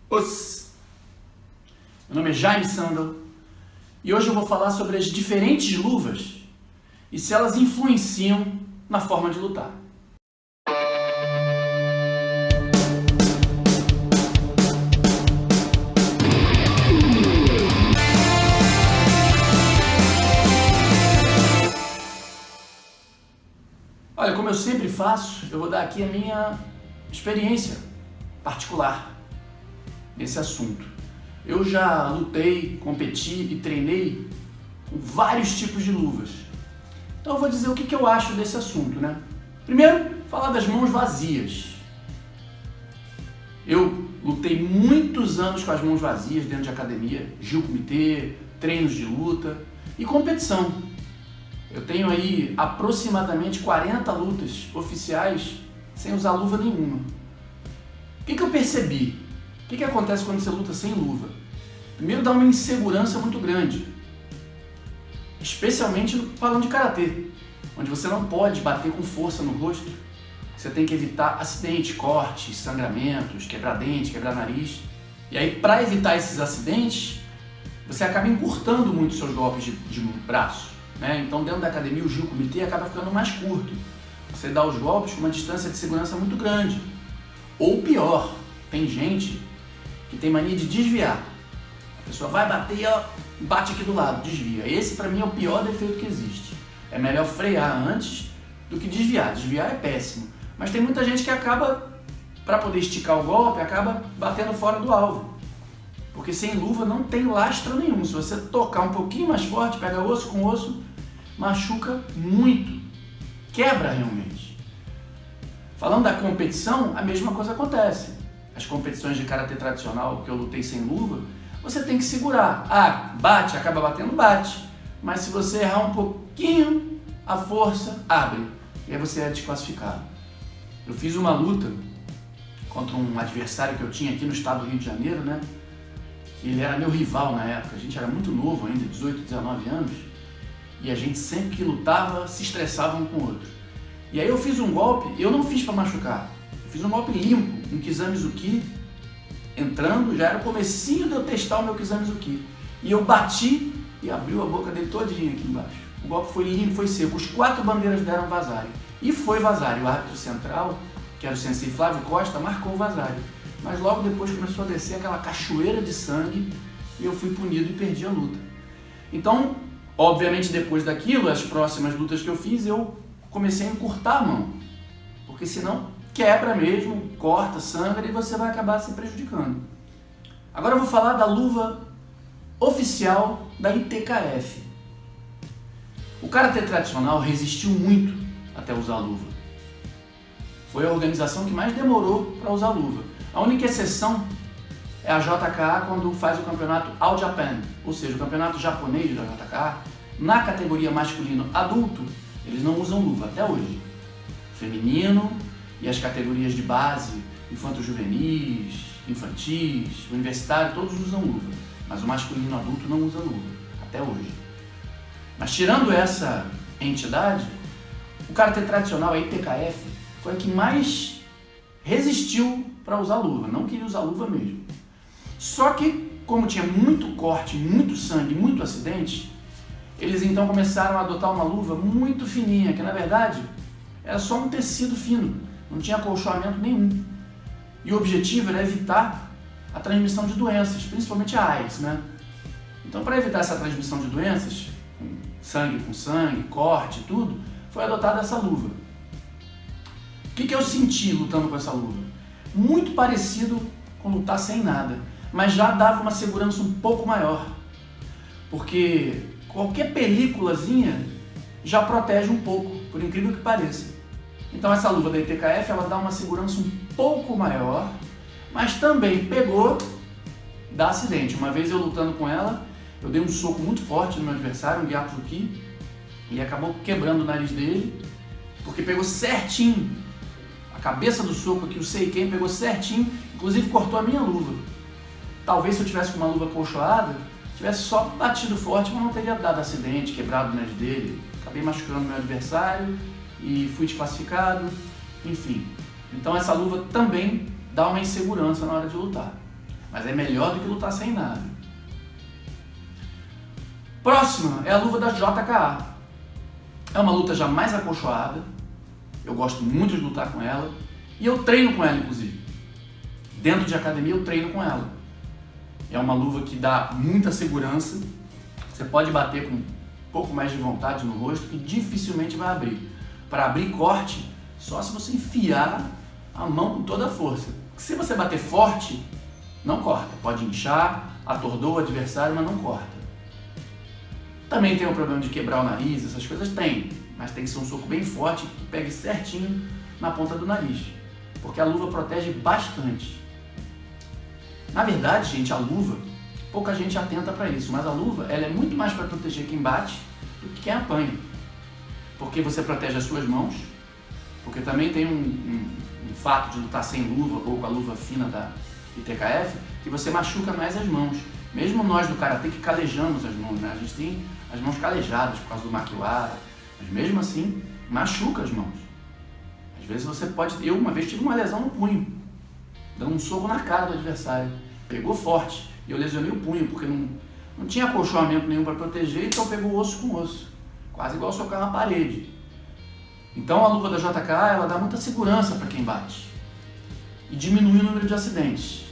Meu nome é Jaime Sandel e hoje eu vou falar sobre as diferentes luvas e se elas influenciam na forma de lutar. Olha, como eu sempre faço, eu vou dar aqui a minha experiência particular nesse assunto. Eu já lutei, competi e treinei com vários tipos de luvas. Então eu vou dizer o que eu acho desse assunto, né? Primeiro, falar das mãos vazias. Eu lutei muitos anos com as mãos vazias dentro de academia, Jiu-Comitê, treinos de luta e competição. Eu tenho aí aproximadamente 40 lutas oficiais sem usar luva nenhuma. O que eu percebi? O que acontece quando você luta sem luva? Primeiro, dá uma insegurança muito grande, especialmente falando de karatê, onde você não pode bater com força no rosto. Você tem que evitar acidentes, cortes, sangramentos, quebrar dente, quebrar nariz. E aí, para evitar esses acidentes, você acaba encurtando muito seus golpes de braço, né? Então, dentro da academia, o Jiu-Comitê acaba ficando mais curto. Você dá os golpes com uma distância de segurança muito grande. Ou pior, tem gente que tem mania de desviar. A pessoa vai bater e bate aqui do lado, desvia. Esse para mim é o pior defeito que existe. É melhor frear antes do que desviar. Desviar é péssimo. Mas tem muita gente que acaba, para poder esticar o golpe, acaba batendo fora do alvo. Porque sem luva não tem lastro nenhum. Se você tocar um pouquinho mais forte, pega osso com osso, machuca muito. Quebra realmente. Falando da competição, a mesma coisa acontece. As competições de karatê tradicional que eu lutei sem luva, você tem que segurar. Bate, acaba batendo, bate. Mas se você errar um pouquinho, a força abre. E aí você é desclassificado. Eu fiz uma luta contra um adversário que eu tinha aqui no estado do Rio de Janeiro, né? Que ele era meu rival na época. A gente era muito novo ainda, 18, 19 anos. E a gente sempre que lutava, se estressava um com o outro. E aí eu fiz um golpe, eu não fiz para machucar. Eu fiz um golpe limpo, um Kizamizuki, entrando, já era o comecinho de eu testar o meu Kizamizuki. E eu bati e abriu a boca dele todinha aqui embaixo. O golpe foi limpo, foi seco. Os 4 bandeiras deram vazarem. E foi vazarem. O árbitro central, que era o sensei Flávio Costa, marcou o vazarem. Mas logo depois começou a descer aquela cachoeira de sangue e eu fui punido e perdi a luta. Então, obviamente depois daquilo, as próximas lutas que eu fiz, eu comecei a encurtar a mão. Porque senão quebra mesmo, corta, sangra e você vai acabar se prejudicando. Agora eu vou falar da luva oficial da ITKF. O karatê tradicional resistiu muito até usar luva. Foi a organização que mais demorou para usar luva. A única exceção é a JKA quando faz o campeonato All Japan, ou seja, o campeonato japonês da JKA. Na categoria masculino adulto, eles não usam luva até hoje. Feminino e as categorias de base, infanto-juvenis, infantis, universitário, todos usam luva. Mas o masculino adulto não usa luva, até hoje. Mas tirando essa entidade, o karatê tradicional, a ITKF, foi a que mais resistiu para usar luva, não queria usar luva mesmo. Só que, como tinha muito corte, muito sangue, muito acidente, eles então começaram a adotar uma luva muito fininha, que na verdade era só um tecido fino, não tinha acolchoamento nenhum. E o objetivo era evitar a transmissão de doenças, principalmente a AIDS, né? Então, para evitar essa transmissão de doenças, com sangue, corte, tudo, foi adotada essa luva. O que eu senti lutando com essa luva? Muito parecido com lutar sem nada, mas já dava uma segurança um pouco maior, porque qualquer películazinha já protege um pouco, por incrível que pareça. Então essa luva da ITKF, ela dá uma segurança um pouco maior, mas também pegou, dá acidente. Uma vez eu lutando com ela, eu dei um soco muito forte no meu adversário, um Gyakuzuki, e acabou quebrando o nariz dele, porque pegou certinho. A cabeça do soco aqui, o Seiken, pegou certinho, inclusive cortou a minha luva. Talvez se eu tivesse com uma luva colchoada, tivesse só batido forte, mas não teria dado acidente, quebrado o nariz dele. Acabei machucando meu adversário e fui desclassificado, enfim. Então essa luva também dá uma insegurança na hora de lutar. mas é melhor do que lutar sem nada. Próxima é a luva da JKA. É uma luta já mais acolchoada, eu gosto muito de lutar com ela e eu treino com ela, inclusive. Dentro de academia eu treino com ela. É uma luva que dá muita segurança, você pode bater com um pouco mais de vontade no rosto que dificilmente vai abrir. Para abrir corte, só se você enfiar a mão com toda a força. Se você bater forte, não corta. Pode inchar, atordoa o adversário, mas não corta. Também tem o problema de quebrar o nariz, essas coisas tem, mas tem que ser um soco bem forte que pegue certinho na ponta do nariz, porque a luva protege bastante. Na verdade, gente, a luva, pouca gente atenta para isso, mas a luva ela é muito mais para proteger quem bate do que quem apanha, porque você protege as suas mãos, porque também tem um fato de lutar sem luva ou com a luva fina da ITKF, que você machuca mais as mãos. Mesmo nós do karatê que calejamos as mãos, né? A gente tem as mãos calejadas por causa do makiwara, mas mesmo assim machuca as mãos. Às vezes você pode... Eu uma vez tive uma lesão no punho, dando um soco na cara do adversário. Pegou forte e eu lesionei o punho, porque não tinha acolchoamento nenhum para proteger, então pegou osso com osso. Quase igual socar na parede. Então a luva da JKA ela dá muita segurança para quem bate e diminui o número de acidentes.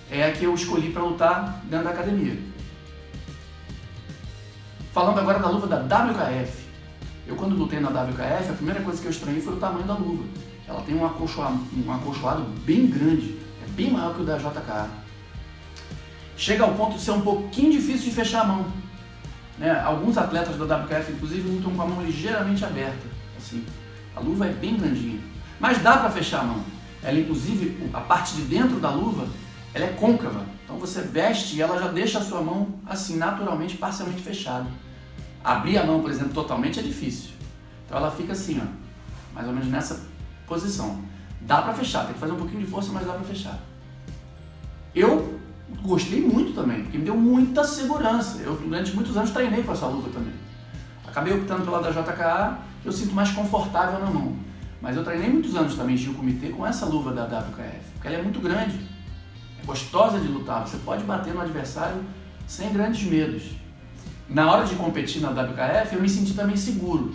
É a que eu escolhi para lutar dentro da academia. Falando agora da luva da WKF. Eu quando lutei na WKF, a primeira coisa que eu estranhei foi o tamanho da luva. Ela tem um acolchoado bem grande, é bem maior que o da JKA. Chega ao ponto de ser um pouquinho difícil de fechar a mão. Né? Alguns atletas da WKF, inclusive, lutam com a mão ligeiramente aberta. Assim. A luva é bem grandinha, mas dá para fechar a mão. Ela, inclusive, a parte de dentro da luva, ela é côncava, então você veste e ela já deixa a sua mão assim, naturalmente, parcialmente fechada. Abrir a mão, por exemplo, totalmente é difícil. Então ela fica assim, ó, mais ou menos nessa posição. Dá pra fechar, tem que fazer um pouquinho de força, mas dá pra fechar. Eu gostei muito também, porque me deu muita segurança. Eu durante muitos anos treinei com essa luva também. Acabei optando pela da JKA, que eu sinto mais confortável na mão. Mas eu treinei muitos anos também de comitê com essa luva da WKF, porque ela é muito grande. Gostosa de lutar, você pode bater no adversário sem grandes medos. Na hora de competir na WKF, eu me senti também seguro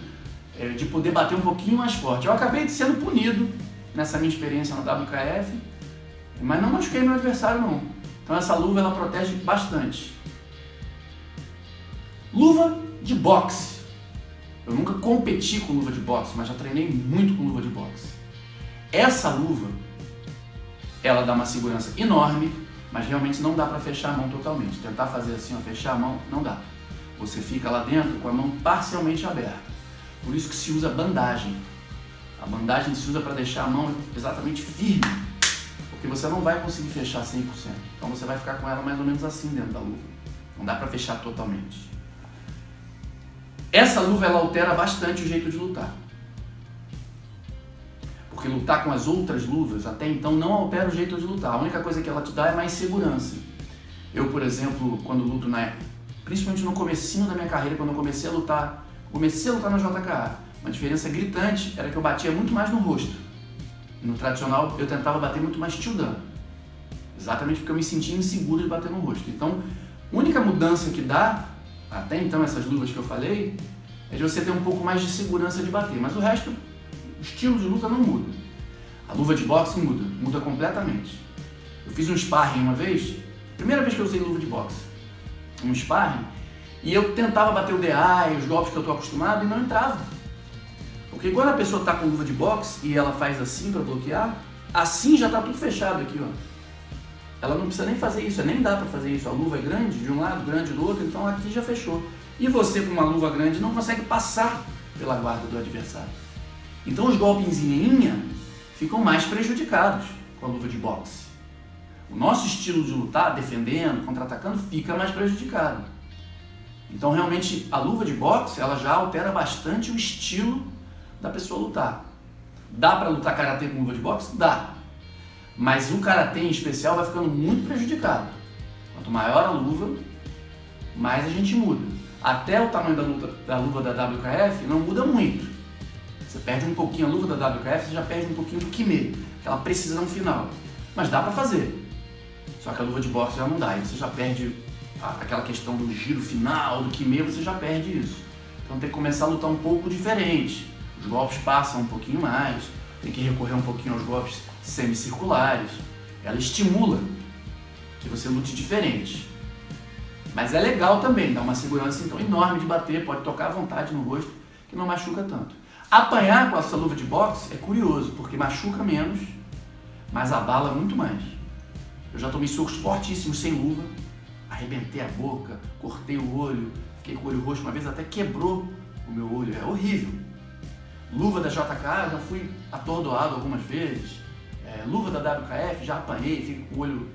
de poder bater um pouquinho mais forte. Eu acabei sendo punido nessa minha experiência na WKF, mas não machuquei meu adversário não. Então essa luva ela protege bastante. Luva de boxe. Eu nunca competi com luva de boxe, mas já treinei muito com luva de boxe. Essa luva ela dá uma segurança enorme, mas realmente não dá para fechar a mão totalmente. Tentar fazer assim, ó, fechar a mão, não dá. Você fica lá dentro com a mão parcialmente aberta. Por isso que se usa bandagem. A bandagem se usa para deixar a mão exatamente firme, porque você não vai conseguir fechar 100%. Então você vai ficar com ela mais ou menos assim dentro da luva. Não dá para fechar totalmente. Essa luva ela altera bastante o jeito de lutar. Porque lutar com as outras luvas, até então, não altera o jeito de lutar. A única coisa que ela te dá é mais segurança. Eu, por exemplo, quando luto principalmente no comecinho da minha carreira, quando eu comecei a lutar na JKA, uma diferença gritante era que eu batia muito mais no rosto. No tradicional, eu tentava bater muito mais tildan. Exatamente porque eu me sentia inseguro de bater no rosto. Então, a única mudança que dá, até então, essas luvas que eu falei, é de você ter um pouco mais de segurança de bater. Mas o resto, o estilo de luta não muda. A luva de boxe muda completamente. Eu fiz um sparring uma vez, primeira vez que eu usei luva de boxe, um sparring, e eu tentava bater o DA e os golpes que eu estou acostumado e não entrava. Porque quando a pessoa está com luva de boxe e ela faz assim para bloquear, assim já está tudo fechado aqui, ó. Ela não precisa nem fazer isso, nem dá para fazer isso. A luva é grande de um lado, grande do outro, então aqui já fechou. E você com uma luva grande não consegue passar pela guarda do adversário. Então os golpes em linha ficam mais prejudicados com a luva de boxe. O nosso estilo de lutar, defendendo, contra-atacando, fica mais prejudicado. Então realmente a luva de boxe ela já altera bastante o estilo da pessoa lutar. Dá para lutar karatê com luva de boxe? Dá. Mas o karatê em especial vai ficando muito prejudicado. Quanto maior a luva, mais a gente muda. Até o tamanho da luva da WKF não muda muito. Você perde um pouquinho a luva da WKF, você já perde um pouquinho do kime, aquela precisão final. Mas dá para fazer. Só que a luva de boxe já não dá, aí você já perde aquela questão do giro final, do Kime, você já perde isso. Então tem que começar a lutar um pouco diferente. Os golpes passam um pouquinho mais, tem que recorrer um pouquinho aos golpes semicirculares. Ela estimula que você lute diferente. Mas é legal também, dá uma segurança então enorme de bater, pode tocar à vontade no rosto, que não machuca tanto. Apanhar com essa luva de boxe é curioso, porque machuca menos, mas abala muito mais. Eu já tomei socos fortíssimos sem luva, arrebentei a boca, cortei o olho, fiquei com o olho roxo, uma vez até quebrou o meu olho, é horrível. Luva da JK, já fui atordoado algumas vezes. Luva da WKF, já apanhei, fico com o olho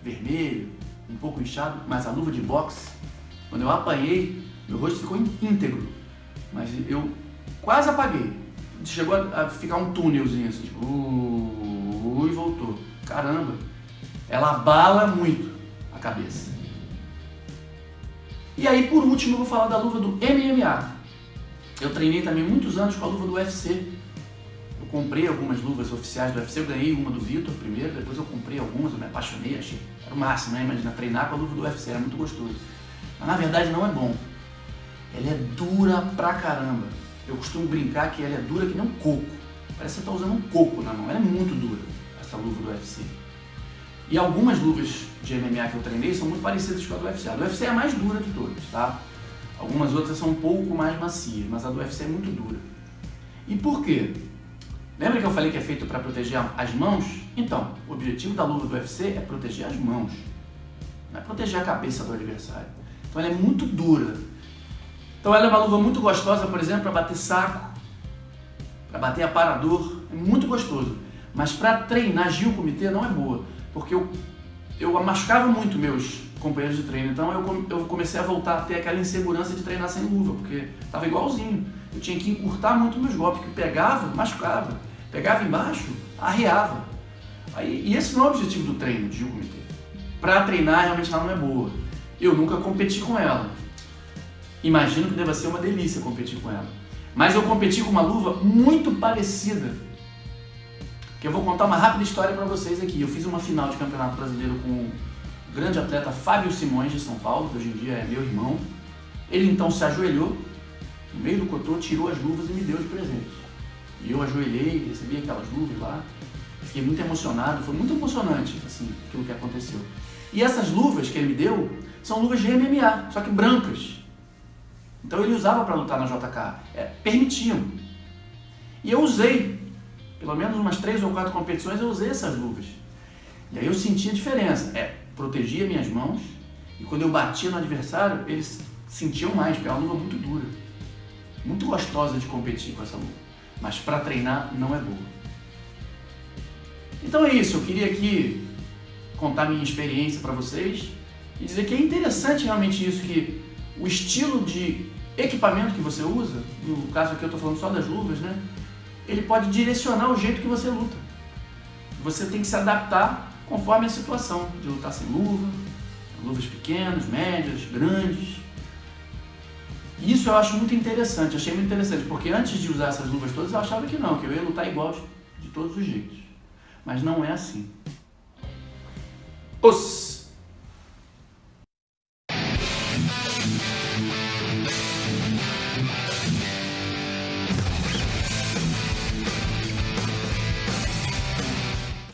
vermelho, um pouco inchado, mas a luva de boxe, quando eu apanhei, meu rosto ficou íntegro, mas eu quase apaguei. Chegou a ficar um túnelzinho assim, tipo, e voltou. Caramba, ela abala muito a cabeça. E aí, por último, eu vou falar da luva do MMA. Eu treinei também muitos anos com a luva do UFC. Eu comprei algumas luvas oficiais do UFC, eu ganhei uma do Vitor primeiro, depois eu comprei algumas, eu me apaixonei, achei era o máximo, né? Imagina, treinar com a luva do UFC, era muito gostoso. Mas na verdade não é bom. Ela é dura pra caramba. Eu costumo brincar que ela é dura que nem um coco. Parece que você tá usando um coco na mão, ela é muito dura, essa luva do UFC. E algumas luvas de MMA que eu treinei são muito parecidas com a do UFC. A do UFC é a mais dura de todas, tá? Algumas outras são um pouco mais macias, mas a do UFC é muito dura. E por quê? Lembra que eu falei que é feito para proteger as mãos? Então, o objetivo da luva do UFC é proteger as mãos, não é proteger a cabeça do adversário. Então ela é muito dura. Então ela é uma luva muito gostosa, por exemplo, para bater saco, para bater aparador, é muito gostoso. Mas para treinar Jiu-Comitê não é boa, porque eu machucava muito meus companheiros de treino, então eu comecei a voltar a ter aquela insegurança de treinar sem luva, porque estava igualzinho. Eu tinha que encurtar muito meus golpes, que pegava, machucava. Pegava embaixo, arreava. E esse não é o objetivo do treino de Jiu-Comitê. Para treinar, realmente ela não é boa. Eu nunca competi com ela. Imagino que deva ser uma delícia competir com ela. Mas eu competi com uma luva muito parecida, que eu vou contar uma rápida história para vocês aqui. Eu fiz uma final de campeonato brasileiro com o grande atleta Fábio Simões de São Paulo, que hoje em dia é meu irmão. Ele então se ajoelhou no meio do cotô, tirou as luvas e me deu de presente. E eu ajoelhei, recebi aquelas luvas lá, fiquei muito emocionado, foi muito emocionante assim, aquilo que aconteceu. E essas luvas que ele me deu são luvas de MMA, só que brancas. Então ele usava para lutar na JK, permitiam. E eu usei, pelo menos umas 3 ou 4 competições eu usei essas luvas. E aí eu senti a diferença, protegia minhas mãos, e quando eu batia no adversário, eles sentiam mais, porque é uma luva muito dura. Muito gostosa de competir com essa luva, mas para treinar não é boa. Então é isso, eu queria aqui contar minha experiência para vocês e dizer que é interessante realmente isso, que o estilo de equipamento que você usa, no caso aqui eu estou falando só das luvas, né? Ele pode direcionar o jeito que você luta. Você tem que se adaptar conforme a situação, de lutar sem luva, luvas pequenas, médias, grandes. Isso eu acho muito interessante, achei muito interessante, porque antes de usar essas luvas todas eu achava que não, que eu ia lutar igual de todos os jeitos. Mas não é assim.